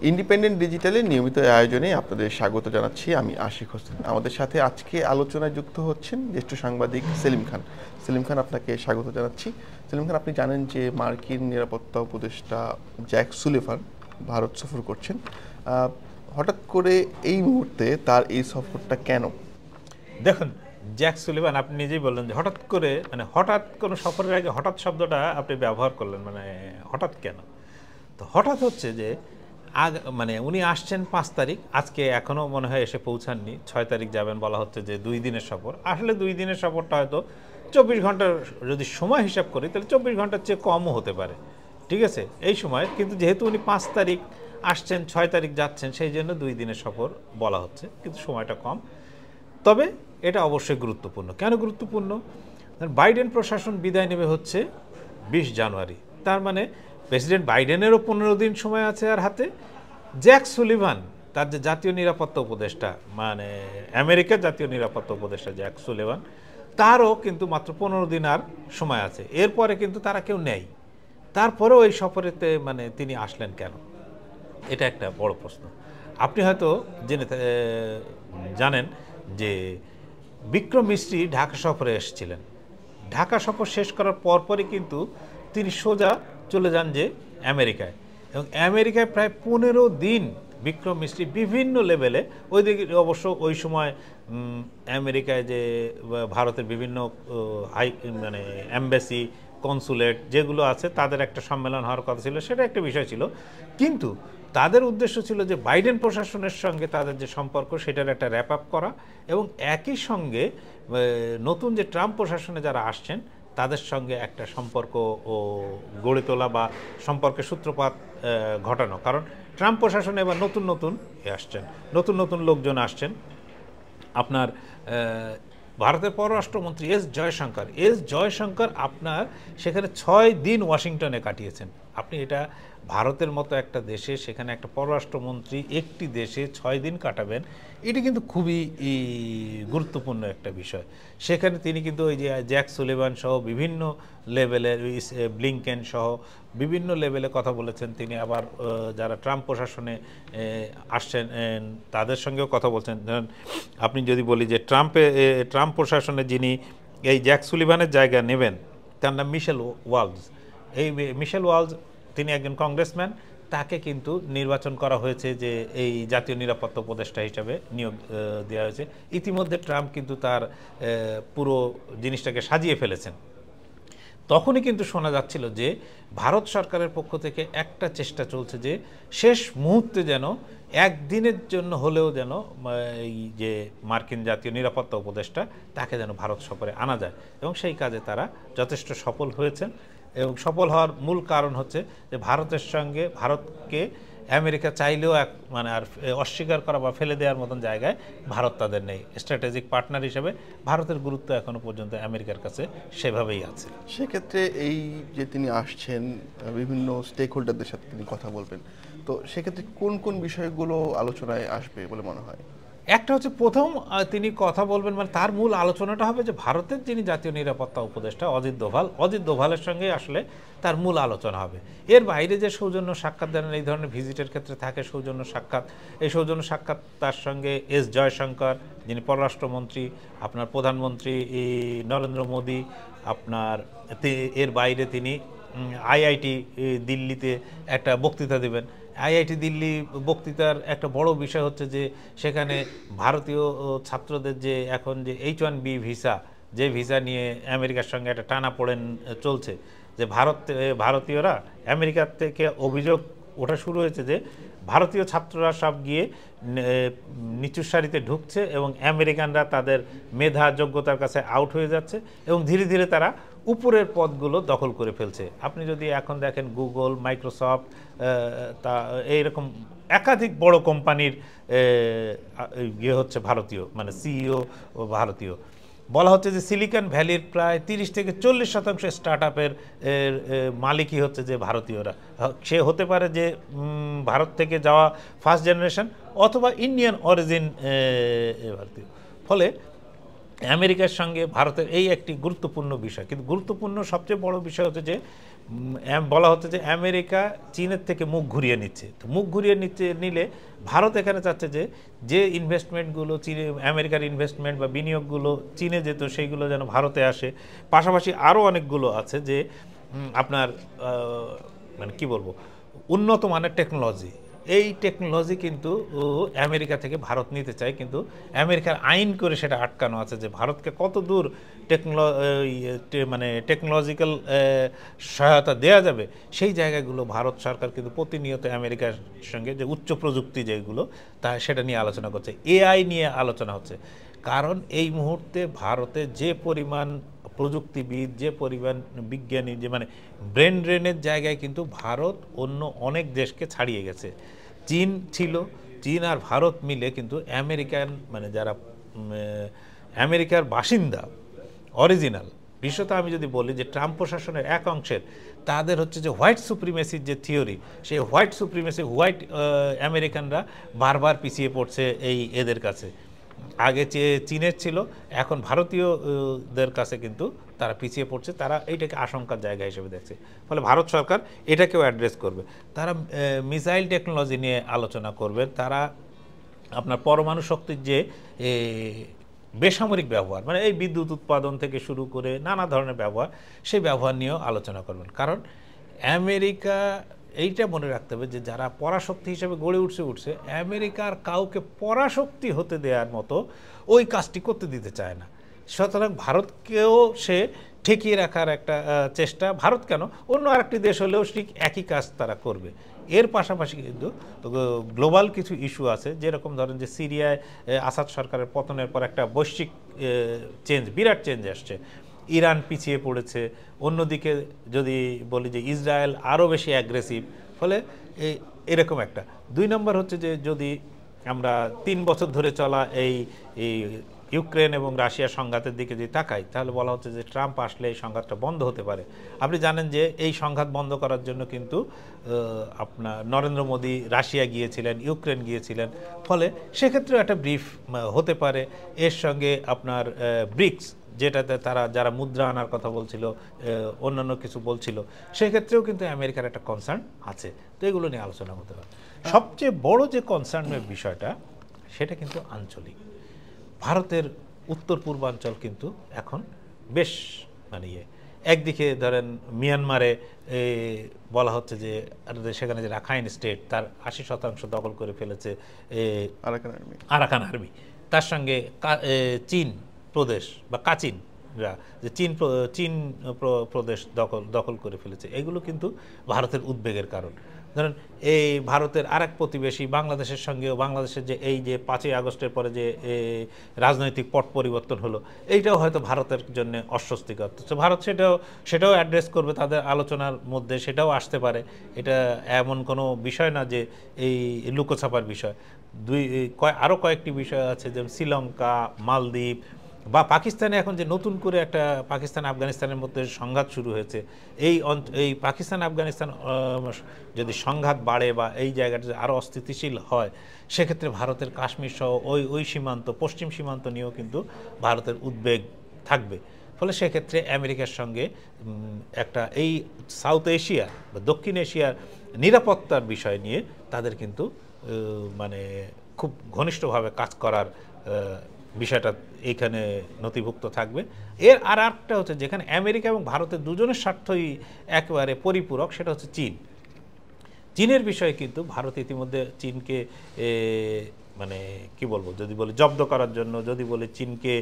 Independent ডিজিটালের নিয়মিত আয়োজনে আপনাদের স্বাগত জানাচ্ছি। আমি আশিক হোসেন। আমাদের সাথে আজকে আলোচনায় যুক্ত হচ্ছেন জ্যেষ্ঠ সাংবাদিক সেলিম খান। সেলিম খান, আপনাকে স্বাগত জানাচ্ছি। সেলিম খান, আপনি জানেন যে মার্কিন নিরাপত্তা উপদেষ্টা জ্যাক সুলিভান ভারত সফর করছেন। হঠাৎ করে এই মুহূর্তে তার এই সফরটা কেন? দেখুন, জ্যাক সুলিভান, আপনি নিজেই বললেন যে হঠাৎ করে, মানে হঠাৎ কোনো সফরের আগে হঠাৎ শব্দটা আপনি ব্যবহার করলেন, মানে হঠাৎ কেন? তো হঠাৎ হচ্ছে যে মানে উনি আসছেন 5 তারিখ, আজকে এখনও মনে হয় এসে পৌঁছাননি, 6 তারিখ যাবেন বলা হচ্ছে যে 2 দিনের সফর। আসলে 2 দিনের সফরটা হয়তো 24 ঘন্টার যদি সময় হিসাব করি তাহলে 24 ঘন্টার চেয়ে কমও হতে পারে, ঠিক আছে এই সময়। কিন্তু যেহেতু উনি 5 তারিখ আসছেন, 6 তারিখ যাচ্ছেন, সেই জন্য 2 দিনের সফর বলা হচ্ছে, কিন্তু সময়টা কম। তবে এটা অবশ্যই গুরুত্বপূর্ণ। কেন গুরুত্বপূর্ণ? বাইডেন প্রশাসন বিদায় নেবে হচ্ছে 20 জানুয়ারি। তার মানে প্রেসিডেন্ট বাইডেনেরও 15 দিন সময় আছে আর হাতে। জ্যাক সুলিভান, তার যে জাতীয় নিরাপত্তা উপদেষ্টা, মানে আমেরিকার জাতীয় নিরাপত্তা উপদেষ্টা জ্যাক সুলিভান, তারও কিন্তু মাত্র 15 দিন আর সময় আছে। এরপরে কিন্তু তারা কেউ নেই। তারপরেও এই সফরেতে মানে তিনি আসলেন কেন? এটা একটা বড় প্রশ্ন। আপনি হয়তো জানেন যে বিক্রম মিস্ত্রি ঢাকা সফরে এসেছিলেন। ঢাকা সফর শেষ করার পরপরই কিন্তু তিনি সোজা চলে যান যে আমেরিকায়, এবং আমেরিকায় প্রায় 15 দিন বিক্রম মিস্ত্রি বিভিন্ন লেভেলে, ওই দিকে অবশ্য ওই সময় আমেরিকায় যে ভারতের বিভিন্ন মানে অ্যাম্বাসি, কনসুলেট যেগুলো আছে, তাদের একটা সম্মেলন হওয়ার কথা ছিল, সেটা একটা বিষয় ছিল। কিন্তু তাদের উদ্দেশ্য ছিল যে বাইডেন প্রশাসনের সঙ্গে তাদের যে সম্পর্ক, সেটার একটা র্যাপ আপ করা, এবং একই সঙ্গে নতুন যে ট্রাম্প প্রশাসনে যারা আসছেন তাদের সঙ্গে একটা সম্পর্ক গড়ে তোলা বা সম্পর্কের সূত্রপাত ঘটানো। কারণ ট্রাম্প প্রশাসনে এবার নতুন নতুন আসছেন, নতুন নতুন লোকজন আসছেন। আপনার ভারতের পররাষ্ট্রমন্ত্রী এস জয়শঙ্কর আপনার সেখানে 6 দিন ওয়াশিংটনে কাটিয়েছেন। আপনি এটা, ভারতের মতো একটা দেশে সেখানে একটা পররাষ্ট্রমন্ত্রী একটি দেশে 6 দিন কাটাবেন, এটি কিন্তু খুবই গুরুত্বপূর্ণ একটা বিষয়। সেখানে তিনি কিন্তু ওই যে জ্যাক সুলিভান সহ বিভিন্ন লেভেলের, ব্লিংকেন সহ বিভিন্ন লেভেলে কথা বলেছেন তিনি। আবার যারা ট্রাম্প প্রশাসনে আসছেন তাদের সঙ্গেও কথা বলছেন। আপনি যদি বলি যে ট্রাম্প প্রশাসনে যিনি এই জ্যাক সুলিভানের জায়গা নেবেন, তার নাম মিশেল ওয়ালজ। এই মিশেল ওয়ালজ, তিনি একজন কংগ্রেসম্যান, তাকে কিন্তু নির্বাচন করা হয়েছে যে এই জাতীয় নিরাপত্তা উপদেষ্টা হিসাবে নিয়োগ দেওয়া হয়েছে। ইতিমধ্যে ট্রাম্প কিন্তু তার পুরো জিনিসটাকে সাজিয়ে ফেলেছেন। তখনই কিন্তু শোনা যাচ্ছিল যে ভারত সরকারের পক্ষ থেকে একটা চেষ্টা চলছে যে শেষ মুহূর্তে যেন একদিনের জন্য হলেও যেন এই যে মার্কিন জাতীয় নিরাপত্তা উপদেষ্টা, তাকে যেন ভারত সফরে আনা যায়, এবং সেই কাজে তারা যথেষ্ট সফল হয়েছেন। এবং সফল হওয়ার মূল কারণ হচ্ছে যে ভারতের সঙ্গে, ভারতকে আমেরিকা চাইলেও মানে আর অস্বীকার করা বা ফেলে দেওয়ার মতন জায়গায় ভারত তাদের নেই। স্ট্র্যাটেজিক পার্টনার হিসেবে ভারতের গুরুত্ব এখনো পর্যন্ত আমেরিকার কাছে সেভাবেই আছে। সেক্ষেত্রে এই যে তিনি আসছেন, বিভিন্ন স্টেক হোল্ডারদের সাথে তিনি কথা বলবেন, তো সেক্ষেত্রে কোন কোন বিষয়গুলো আলোচনায় আসবে বলে মনে হয়? একটা হচ্ছে, প্রথম তিনি কথা বলবেন, মানে তার মূল আলোচনাটা হবে যে ভারতের যিনি জাতীয় নিরাপত্তা উপদেষ্টা অজিত দোভালের সঙ্গে আসলে তার মূল আলোচনা হবে। এর বাইরে যে সৌজন্য সাক্ষাৎ দেন এই ধরনের ভিজিটের ক্ষেত্রে থাকে সৌজন্য সাক্ষাৎ, এই সৌজন্য সাক্ষাৎ তার সঙ্গে এস জয়শঙ্কর, যিনি পররাষ্ট্রমন্ত্রী, আপনার প্রধানমন্ত্রী নরেন্দ্র মোদী, আপনার এর বাইরে তিনি আইআইটি দিল্লিতে একটা বক্তৃতা দেবেন। আইআইটি দিল্লি বক্তৃতার একটা বড় বিষয় হচ্ছে যে সেখানে ভারতীয় ছাত্রদের যে এখন যে H1B ভিসা, যে ভিসা নিয়ে আমেরিকার সঙ্গে একটা টানাপোড়েন চলছে, যে ভারতীয়রা আমেরিকার থেকে অভিযোগ ওঠা শুরু হয়েছে যে ভারতীয় ছাত্ররা সব গিয়ে নিচুর সারিতে ঢুকছে এবং আমেরিকানরা তাদের মেধা যোগ্যতার কাছে আউট হয়ে যাচ্ছে, এবং ধীরে ধীরে তারা উপরের পদগুলো দখল করে ফেলছে। আপনি যদি এখন দেখেন গুগল, মাইক্রোসফট, তা এইরকম একাধিক বড় কোম্পানির ইয়ে হচ্ছে ভারতীয়, মানে সিইও ভারতীয়। বলা হচ্ছে যে সিলিকন ভ্যালির প্রায় 30 থেকে 40% স্টার্ট আপের মালিকই হচ্ছে যে ভারতীয়রা। সে হতে পারে যে ভারত থেকে যাওয়া ফার্স্ট জেনারেশন, অথবা ইন্ডিয়ান অরিজিন ভারতীয়। ফলে আমেরিকার সঙ্গে ভারতের এই একটি গুরুত্বপূর্ণ বিষয়। কিন্তু গুরুত্বপূর্ণ সবচেয়ে বড় বিষয় হচ্ছে যে বলা হচ্ছে যে আমেরিকা চীনের থেকে মুখ ঘুরিয়ে নিচ্ছে। তো মুখ ঘুরিয়ে নিলে ভারত এখানে চাচ্ছে যে যে ইনভেস্টমেন্টগুলো চীনে, আমেরিকার ইনভেস্টমেন্ট বা বিনিয়োগগুলো চীনে যেত সেইগুলো যেন ভারতে আসে। পাশাপাশি আরও অনেকগুলো আছে যে আপনার মানে কি বলবো, উন্নত মানের টেকনোলজি, এই টেকনোলজি কিন্তু আমেরিকা থেকে ভারত নিতে চায়, কিন্তু আমেরিকার আইন করে সেটা আটকানো আছে যে ভারতকে কত দূর মানে টেকনোলজিক্যাল সহায়তা দেওয়া যাবে সেই জায়গাগুলো ভারত সরকার কিন্তু প্রতিনিয়ত আমেরিকার সঙ্গে যে উচ্চ প্রযুক্তি যেগুলো তা সেটা নিয়ে আলোচনা করছে, এআই নিয়ে আলোচনা হচ্ছে। কারণ এই মুহূর্তে ভারতে যে পরিমাণ প্রযুক্তিবিদ, যে পরিমাণ বিজ্ঞানী, যে মানে ব্রেন ড্রেনের জায়গায় কিন্তু ভারত অন্য অনেক দেশকে ছাড়িয়ে গেছে। চীন ছিল, চীন আর ভারত মিলে কিন্তু আমেরিকান মানে যারা আমেরিকার বাসিন্দা অরিজিনাল, বিশেষত আমি যদি বলি যে ট্রাম্প প্রশাসনের এক অংশের তাদের হচ্ছে যে হোয়াইট সুপ্রিমেসির যে থিওরি, সেই হোয়াইট সুপ্রিমেসি, হোয়াইট আমেরিকানরা বারবার পিছিয়ে পড়ছে এদের কাছে। আগে চীনের ছিল, এখন ভারতীয়দের কাছে কিন্তু তারা পিছিয়ে পড়ছে। তারা এইটাকে আশঙ্কার জায়গা হিসেবে দেখছে। ফলে ভারত সরকার এটাকেও অ্যাড্রেস করবে। তারা মিসাইল টেকনোলজি নিয়ে আলোচনা করবে। তারা আপনার পরমাণু শক্তির যে বেসামরিক ব্যবহার, মানে এই বিদ্যুৎ উৎপাদন থেকে শুরু করে নানা ধরনের ব্যবহার, সেই ব্যবহার নিয়েও আলোচনা করবেন। কারণ আমেরিকা এইটা মনে রাখতে হবে যে যারা পরাশক্তি হিসেবে গড়ে উঠছে আমেরিকার কাউকে পরাশক্তি হতে দেওয়ার মতো ওই কাজটি করতে দিতে চায় না। সুতরাং ভারতকেও সে ঠেকিয়ে রাখার একটা চেষ্টা, ভারত কেন অন্য আরেকটি দেশ হলেও ঠিক একই কাজ তারা করবে। এর পাশাপাশি কিন্তু গ্লোবাল কিছু ইস্যু আছে, যেরকম ধরেন যে সিরিয়ায় আসাদ সরকারের পতনের পর একটা বৈশ্বিক চেঞ্জ, বিরাট চেঞ্জ আসছে। ইরান পিছিয়ে পড়েছে, অন্যদিকে যদি বলি যে ইসরায়েল আরও বেশি অ্যাগ্রেসিভ। ফলে এরকম একটা 2 নম্বর হচ্ছে যে যদি আমরা 3 বছর ধরে চলা এই ইউক্রেন এবং রাশিয়ার সংঘাতের দিকে যদি তাকাই, তাহলে বলা হচ্ছে যে ট্রাম্প আসলে এই সংঘাতটা বন্ধ হতে পারে। আপনি জানেন যে এই সংঘাত বন্ধ করার জন্য কিন্তু আপনার নরেন্দ্র মোদী রাশিয়া গিয়েছিলেন, ইউক্রেন গিয়েছিলেন। ফলে সেক্ষেত্রেও একটা ব্রিফ হতে পারে। এর সঙ্গে আপনার ব্রিক্স, যেটাতে তারা যারা মুদ্রা আনার কথা বলছিল, অন্যান্য কিছু বলছিল, সেক্ষেত্রেও কিন্তু আমেরিকার একটা কনসার্ন আছে। তো এগুলো নিয়ে আলোচনা হতে পারে। সবচেয়ে বড় যে কনসার্নের বিষয়টা সেটা কিন্তু আঞ্চলিক। ভারতের উত্তর পূর্বাঞ্চল কিন্তু এখন বেশ মানে একদিকে ধরেন মিয়ানমারে বলা হচ্ছে যে সেখানে যে রাখাইন স্টেট তার 80% দখল করে ফেলেছে আরাকান আর্মি, তার সঙ্গে চীন প্রদেশ বা কাচিনরা যে চীন প্রদেশ দখল করে ফেলেছে। এগুলো কিন্তু ভারতের উদ্বেগের কারণ। ধরেন এই ভারতের আরেক প্রতিবেশী বাংলাদেশের সঙ্গেও, বাংলাদেশের যে এই যে 5ই আগস্টের পরে যে রাজনৈতিক পট পরিবর্তন হলো, এইটাও হয়তো ভারতের জন্য অস্বস্তিকর। তো ভারত সেটাও অ্যাড্রেস করবে তাদের আলোচনার মধ্যে, সেটাও আসতে পারে। এটা এমন কোনো বিষয় না যে এই লুকোছাপার বিষয়। আরও কয়েকটি বিষয় আছে, যেমন শ্রীলঙ্কা, মালদ্বীপ বা পাকিস্তানে এখন যে নতুন করে একটা পাকিস্তান আফগানিস্তানের মধ্যে সংঘাত শুরু হয়েছে। এই পাকিস্তান আফগানিস্তান যদি সংঘাত বাড়ে বা এই জায়গাটা আরও অস্থিতিশীল হয়, সেক্ষেত্রে ভারতের কাশ্মীর সহ ওই সীমান্ত, পশ্চিম সীমান্ত নিয়েও কিন্তু ভারতের উদ্বেগ থাকবে। ফলে সেক্ষেত্রে আমেরিকার সঙ্গে একটা এই সাউথ এশিয়া বা দক্ষিণ এশিয়ার নিরাপত্তার বিষয় নিয়ে তাদের কিন্তু মানে খুব ঘনিষ্ঠভাবে কাজ করার বিষয়টা এইখানে নথিভুক্ত থাকবে। এর আর একটা হচ্ছে যেখানে আমেরিকা এবং ভারতের দুজনের স্বার্থই একেবারে পরিপূরক, সেটা হচ্ছে চীনের বিষয়ে কিন্তু ভারত ইতিমধ্যে চীনকে মানে কি বলবো, যদি বলি জব্দ করার জন্য, যদি বলি চীনকে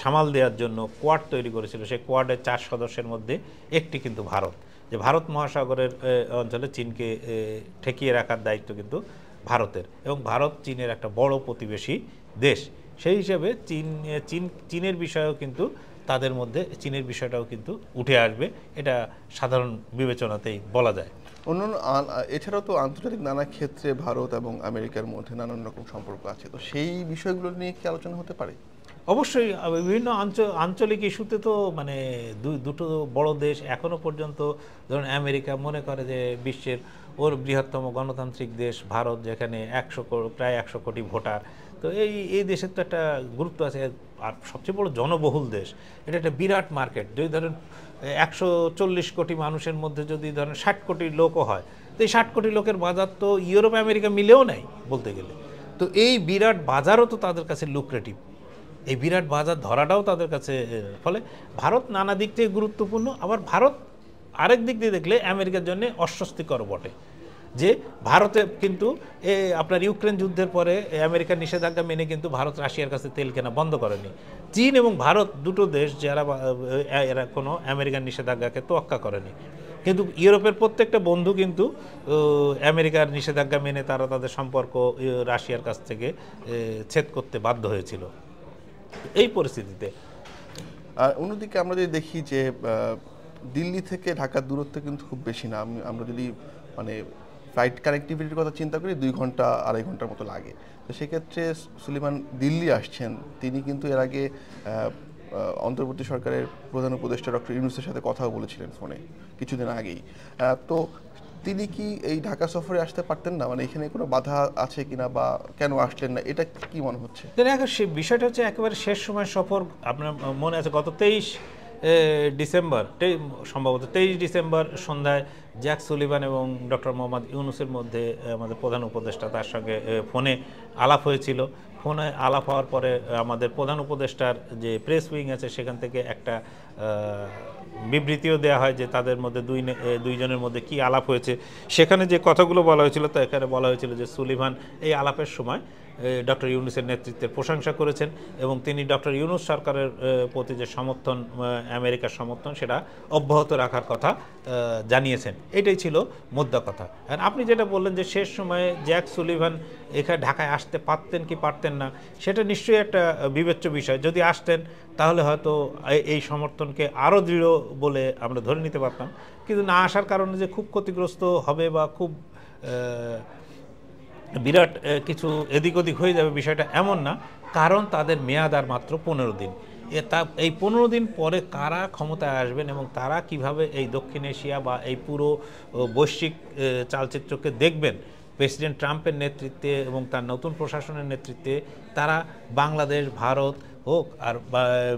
সামাল দেওয়ার জন্য কোয়াড তৈরি করেছিল। সেই কোয়াডের 4 সদস্যের মধ্যে একটি কিন্তু ভারত, যে ভারত মহাসাগরের অঞ্চলে চীনকে ঠেকিয়ে রাখার দায়িত্ব কিন্তু ভারতের, এবং ভারত চীনের একটা বড় প্রতিবেশী দেশ। সেই হিসাবে চীনের বিষয়েও কিন্তু তাদের মধ্যে চীনের বিষয়টাও কিন্তু উঠে আসবে, এটা সাধারণ বিবেচনাতেই বলা যায়। অন্যান্য এছাড়াও তো আন্তর্জাতিক নানা ক্ষেত্রে ভারত এবং আমেরিকার মধ্যে নানান রকম সম্পর্ক আছে, তো সেই বিষয়গুলো নিয়ে কি আলোচনা হতে পারে? অবশ্যই বিভিন্ন আঞ্চলিক ইস্যুতে তো মানে দুটো বড় দেশ এখনো পর্যন্ত, ধরুন আমেরিকা মনে করে যে বিশ্বের ওর বৃহত্তম গণতান্ত্রিক দেশ ভারত, যেখানে প্রায় 100 কোটি ভোটার। তো এই দেশের তো একটা গুরুত্ব আছে, আর সবচেয়ে বড় জনবহুল দেশ, এটা একটা বিরাট মার্কেট। যদি ধরেন 140 কোটি মানুষের মধ্যে যদি ধরেন 60 কোটি লোকও হয়, তো এই 60 কোটি লোকের বাজার তো ইউরোপ আমেরিকা মিলেও নেই বলতে গেলে। তো এই বিরাট বাজারও তো তাদের কাছে লুক্রেটিভ, এই বিরাট বাজার ধরাটাও তাদের কাছে। ফলে ভারত নানা দিক থেকে গুরুত্বপূর্ণ। আবার ভারত আরেক দিক দিয়ে দেখলে আমেরিকার জন্য অস্বস্তিকর বটে, যে ভারতে কিন্তু আপনার ইউক্রেন যুদ্ধের পরে আমেরিকার নিষেধাজ্ঞা মেনে কিন্তু ভারত রাশিয়ার কাছে তেল কেনা বন্ধ করেনি। চীন এবং ভারত দুটো দেশ যারা এরা কোনো আমেরিকার নিষেধাজ্ঞাকে তোয়াক্কা করেনি, কিন্তু ইউরোপের প্রত্যেকটা বন্ধু কিন্তু আমেরিকার নিষেধাজ্ঞা মেনে তারা তাদের সম্পর্ক রাশিয়ার কাছ থেকে ছেদ করতে বাধ্য হয়েছিল এই পরিস্থিতিতে। আর অন্যদিকে আমরা যদি দেখি যে দিল্লি থেকে ঢাকার দূরত্ব কিন্তু খুব বেশি না। আমরা যদি মানে ফ্লাইট কানেক্টিভিটির কথা চিন্তা করি 2 ঘন্টা 2.5 ঘন্টার মতো লাগে। তো সেক্ষেত্রে সুলেমান দিল্লি আসছেন, তিনি কিন্তু এর আগে অন্তর্বর্তী সরকারের প্রধান উপদেষ্টা ডক্টর ইউনূসের সাথে কথাও বলেছিলেন ফোনে কিছুদিন আগেই। তো তিনি কি এই ঢাকা সফরে আসতে পারতেন না? মানে এখানে কোনো বাধা আছে কিনা বা কেন আসলেন না, এটা কি মনে হচ্ছে? সে বিষয়টা হচ্ছে একেবারে শেষ সময় সফর। আপনার মনে আছে গত 23 ডিসেম্বর, সম্ভবত 23 ডিসেম্বর সন্ধ্যায় জ্যাক সুলিভান এবং ডক্টর মোহাম্মদ ইউনূসের মধ্যে আমাদের প্রধান উপদেষ্টা তার সঙ্গে ফোনে আলাপ হয়েছিল। ফোনে আলাপ হওয়ার পরে আমাদের প্রধান উপদেষ্টার যে প্রেস উইং আছে সেখান থেকে একটা বিবৃতিও দেওয়া হয় যে তাদের মধ্যে দুইজনের মধ্যে কি আলাপ হয়েছে। সেখানে যে কথাগুলো বলা হয়েছিল, তো এখানে বলা হয়েছিল যে সুলিভান এই আলাপের সময় ডক্টর ইউনূসের নেতৃত্বের প্রশংসা করেছেন এবং তিনি ডক্টর ইউনূস সরকারের প্রতি যে সমর্থন, আমেরিকার সমর্থন, সেটা অব্যাহত রাখার কথা জানিয়েছেন। এটাই ছিল মোদ্দা কথা। আর আপনি যেটা বললেন যে শেষ সময়ে জ্যাক সুলিভান এখানে ঢাকায় আসতে পারতেন কি পারতেন না, সেটা নিশ্চয়ই একটা বিবেচ্য বিষয়। যদি আসতেন তাহলে হয়তো এই সমর্থনকে আরও দৃঢ় বলে আমরা ধরে নিতে পারতাম, কিন্তু না আসার কারণে যে খুব ক্ষতিগ্রস্ত হবে বা খুব বিরাট কিছু এদিক ওদিক হয়ে যাবে বিষয়টা এমন না, কারণ তাদের মেয়াদ আর মাত্র 15 দিন। এই 15 দিন পরে কারা ক্ষমতায় আসবেন এবং তারা কিভাবে এই দক্ষিণ এশিয়া বা এই পুরো বৈশ্বিক চালচিত্রকে দেখবেন প্রেসিডেন্ট ট্রাম্পের নেতৃত্বে এবং তার নতুন প্রশাসনের নেতৃত্বে, তারা বাংলাদেশ, ভারত হোক আর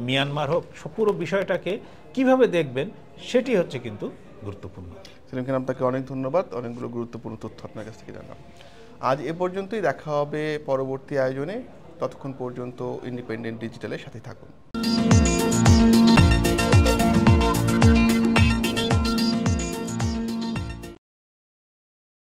মিয়ানমার হোক, পুরো বিষয়টাকে কিভাবে দেখবেন সেটি হচ্ছে কিন্তু গুরুত্বপূর্ণ। সেলিম খান, আপনাকে অনেক ধন্যবাদ, অনেকগুলো গুরুত্বপূর্ণ তথ্য আপনার কাছ থেকে জানলাম। আজ এ পর্যন্তই, দেখা হবে পরবর্তী আয়োজনে। ততক্ষণ পর্যন্ত ইন্ডিপেন্ডেন্ট ডিজিটালের সাথে থাকুন।